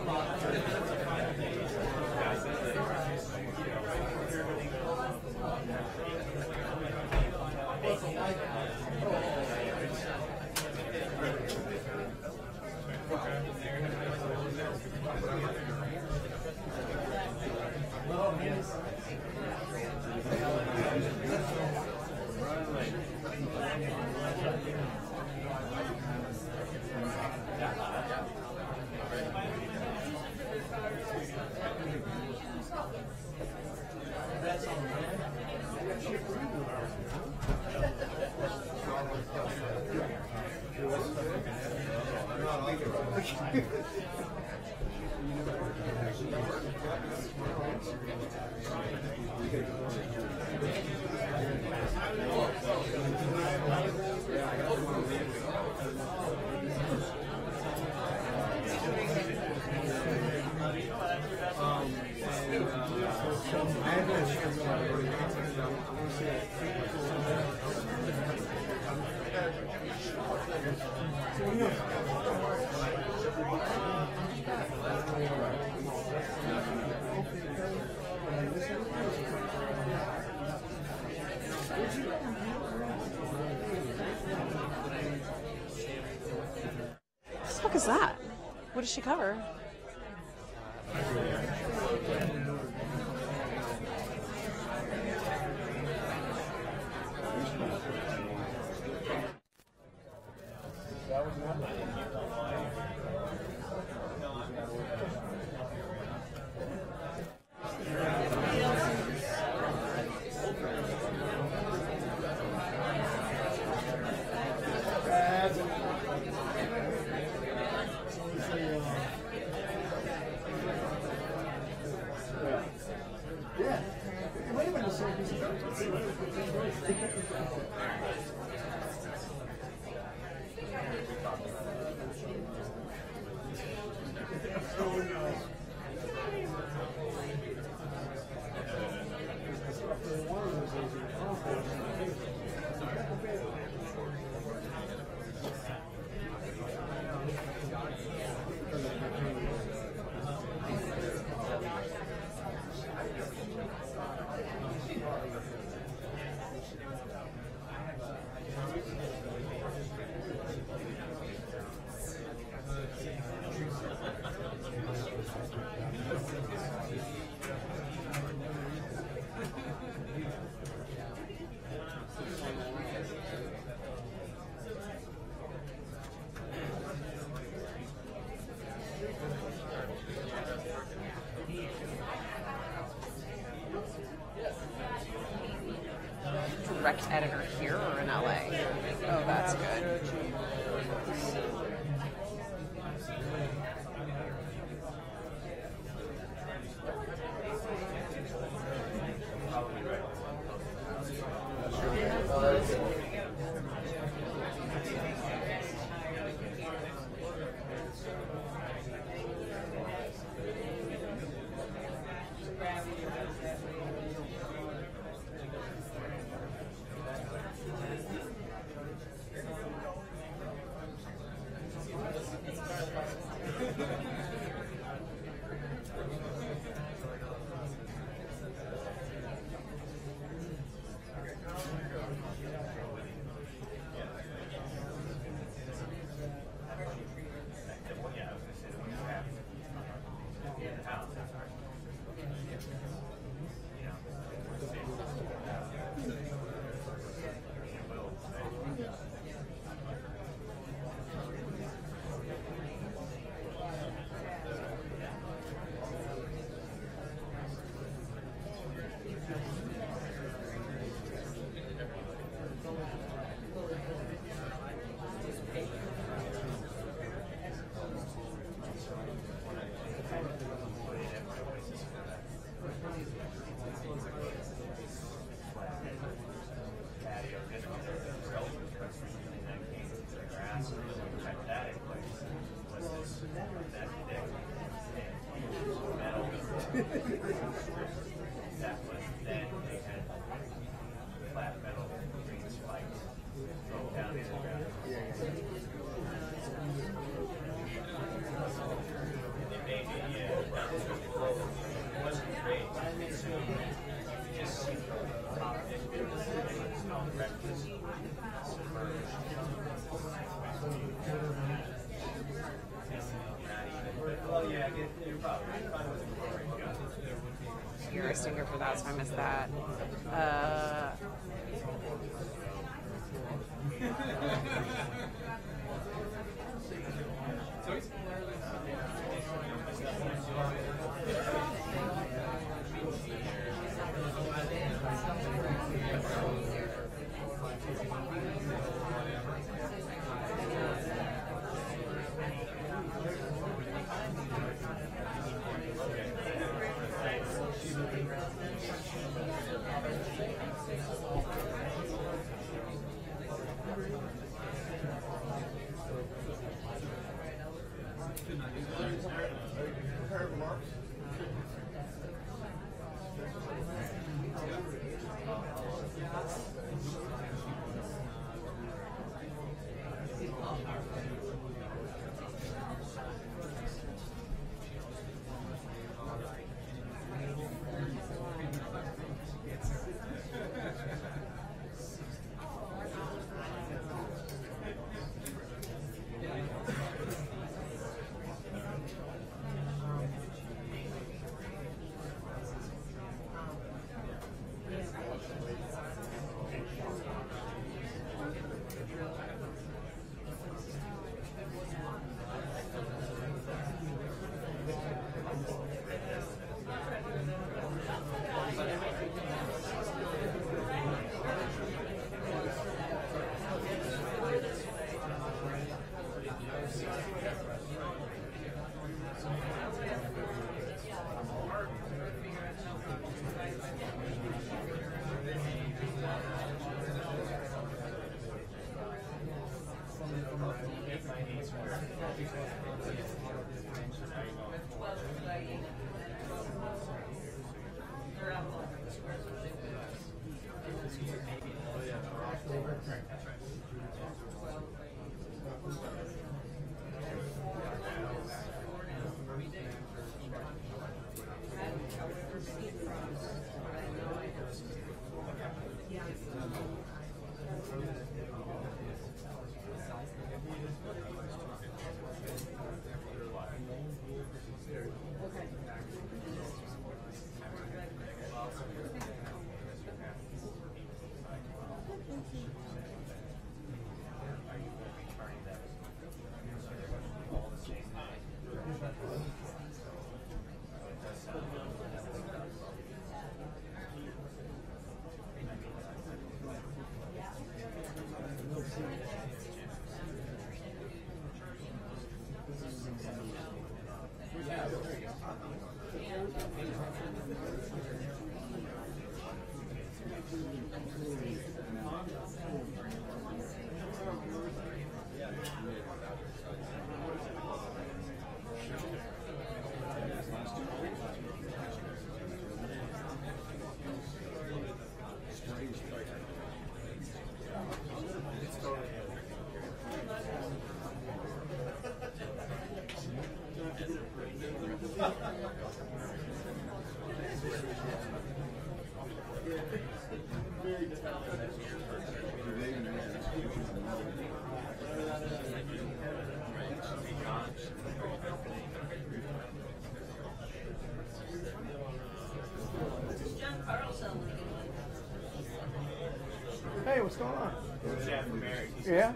fuck is that? What does she cover? Direct editor here or in LA? Oh, that's good. You're a stinger for that, so I missed that. Hey, what's going on? Yeah?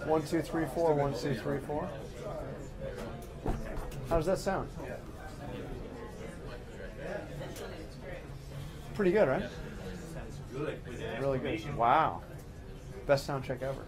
1, 2, 3, 4, 1, 2, 3, 4. How does that sound? Pretty good, right? Really good. Wow. Best sound check ever.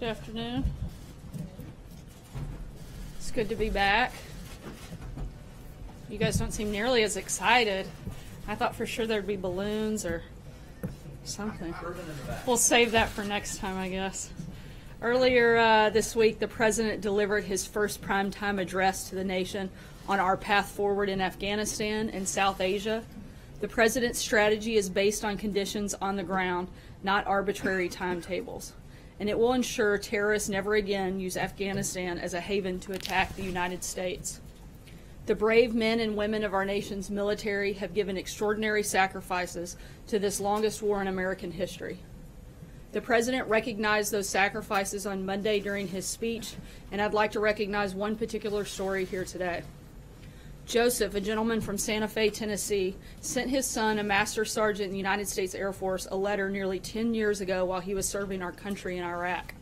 Good afternoon. It's good to be back. You guys don't seem nearly as excited. I thought for sure there'd be balloons or something. We'll save that for next time, I guess. Earlier this week, the President delivered his first primetime address to the nation on our path forward in Afghanistan and South Asia. The President's strategy is based on conditions on the ground, not arbitrary timetables, and it will ensure terrorists never again use Afghanistan as a haven to attack the United States. The brave men and women of our nation's military have given extraordinary sacrifices to this longest war in American history. The President recognized those sacrifices on Monday during his speech, and I'd like to recognize one particular story here today. Joseph, a gentleman from Santa Fe, Tennessee, sent his son, a master sergeant in the United States Air Force, a letter nearly 10 years ago while he was serving our country in Iraq.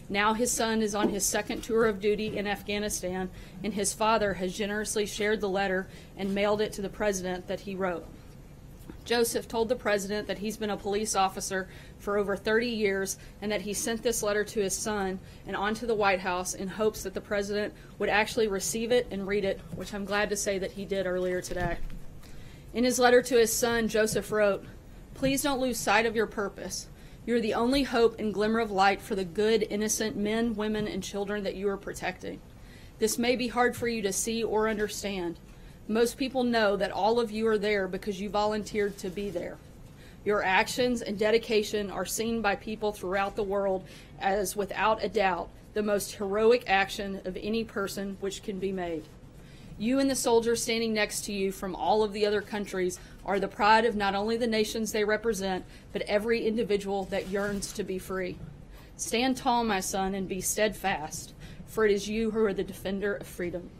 Now his son is on his second tour of duty in Afghanistan, and his father has generously shared the letter and mailed it to the President that he wrote. Joseph told the President that he's been a police officer for over 30 years and that he sent this letter to his son and on to the White House in hopes that the President would actually receive it and read it, which I'm glad to say that he did earlier today. In his letter to his son, Joseph wrote, "Please don't lose sight of your purpose. You're the only hope and glimmer of light for the good, innocent men, women, and children that you are protecting. This may be hard for you to see or understand. Most people know that all of you are there because you volunteered to be there. Your actions and dedication are seen by people throughout the world as, without a doubt, the most heroic action of any person which can be made. You and the soldiers standing next to you from all of the other countries are the pride of not only the nations they represent, but every individual that yearns to be free. Stand tall, my son, and be steadfast, for it is you who are the defender of freedom."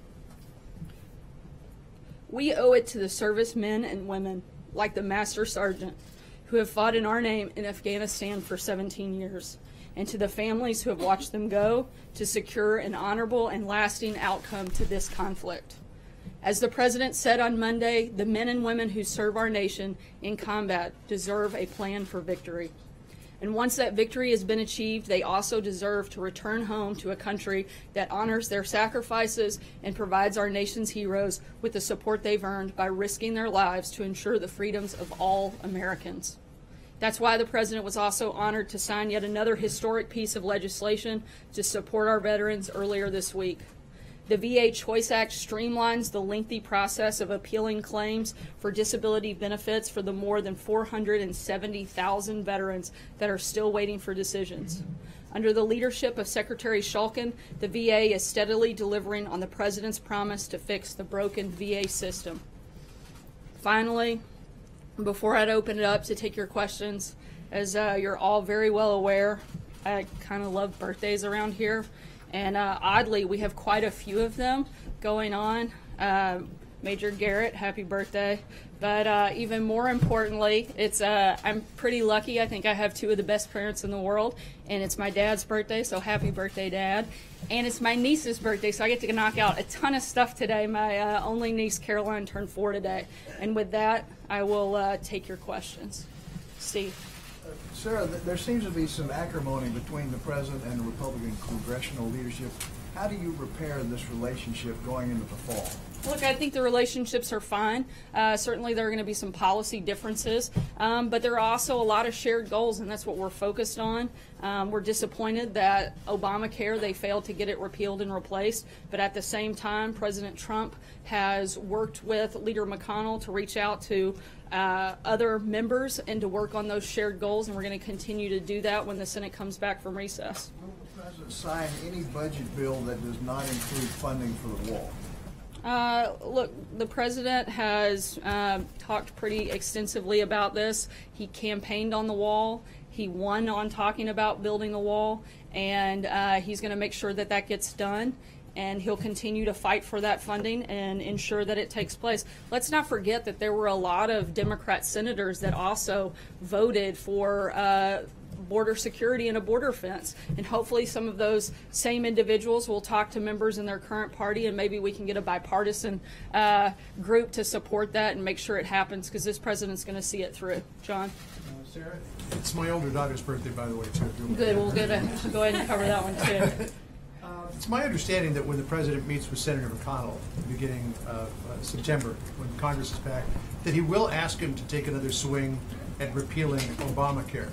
We owe it to the servicemen and women, like the Master Sergeant, who have fought in our name in Afghanistan for 17 years, and to the families who have watched them go, to secure an honorable and lasting outcome to this conflict. As the President said on Monday, the men and women who serve our nation in combat deserve a plan for victory. And once that victory has been achieved, they also deserve to return home to a country that honors their sacrifices and provides our nation's heroes with the support they've earned by risking their lives to ensure the freedoms of all Americans. That's why the President was also honored to sign yet another historic piece of legislation to support our veterans earlier this week. The VA Choice Act streamlines the lengthy process of appealing claims for disability benefits for the more than 470,000 veterans that are still waiting for decisions. Under the leadership of Secretary Shulkin, the VA is steadily delivering on the President's promise to fix the broken VA system. Finally, before I'd open it up to take your questions, as you're all very well aware, I kind of love birthdays around here. And oddly, we have quite a few of them going on. Major Garrett, happy birthday. But even more importantly, I'm pretty lucky. I think I have two of the best parents in the world. And it's my dad's birthday, so happy birthday, Dad. And it's my niece's birthday, so I get to knock out a ton of stuff today. My only niece, Caroline, turned 4 today. And with that, I will take your questions. Steve. Sarah, there seems to be some acrimony between the President and the Republican congressional leadership. How do you repair this relationship going into the fall? Look, I think the relationships are fine. Certainly there are going to be some policy differences, but there are also a lot of shared goals, and that's what we're focused on. We're disappointed that Obamacare, they failed to get it repealed and replaced, but at the same time, President Trump has worked with Leader McConnell to reach out to other members and to work on those shared goals, and we're going to continue to do that when the Senate comes back from recess. Will the President sign any budget bill that does not include funding for the wall? Look, the President has talked pretty extensively about this. He campaigned on the wall. He won on talking about building the wall, and he's going to make sure that that gets done. And he'll continue to fight for that funding and ensure that it takes place. Let's not forget that there were a lot of Democrat senators that also voted for border security and a border fence. And hopefully some of those same individuals will talk to members in their current party, and maybe we can get a bipartisan group to support that and make sure it happens, because this president's going to see it through. John? Sarah? It's my older daughter's birthday, by the way, too. Good. We'll go ahead and cover that one, too. It's my understanding that when the President meets with Senator McConnell at the beginning of September, when Congress is back, that he will ask him to take another swing at repealing Obamacare.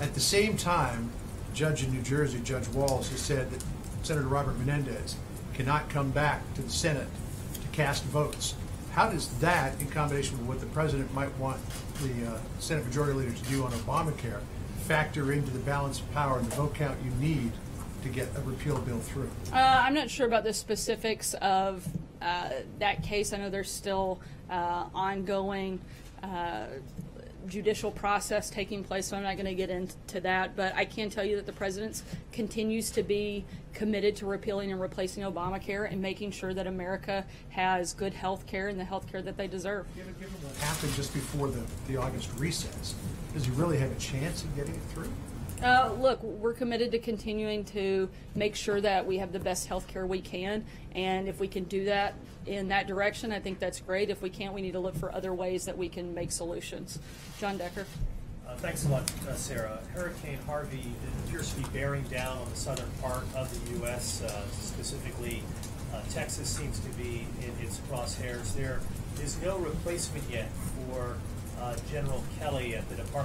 At the same time, judge in New Jersey, Judge Walls, has said that Senator Robert Menendez cannot come back to the Senate to cast votes. How does that, in combination with what the president might want the Senate Majority Leader to do on Obamacare, factor into the balance of power and the vote count you need to get a repeal bill through? I'm not sure about the specifics of that case. I know there's still ongoing judicial process taking place, so I'm not going to get into that. But I can tell you that the president continues to be committed to repealing and replacing Obamacare and making sure that America has good health care and the health care that they deserve. Given what happened just before the August recess, does he really have a chance of getting it through? Look, we're committed to continuing to make sure that we have the best health care we can, and if we can do that in that direction, I think that's great. If we can't, we need to look for other ways that we can make solutions. John Decker. Thanks a lot, Sarah. Hurricane Harvey appears to be bearing down on the southern part of the U.S., specifically Texas seems to be in its crosshairs. There is no replacement yet for General Kelly at the Department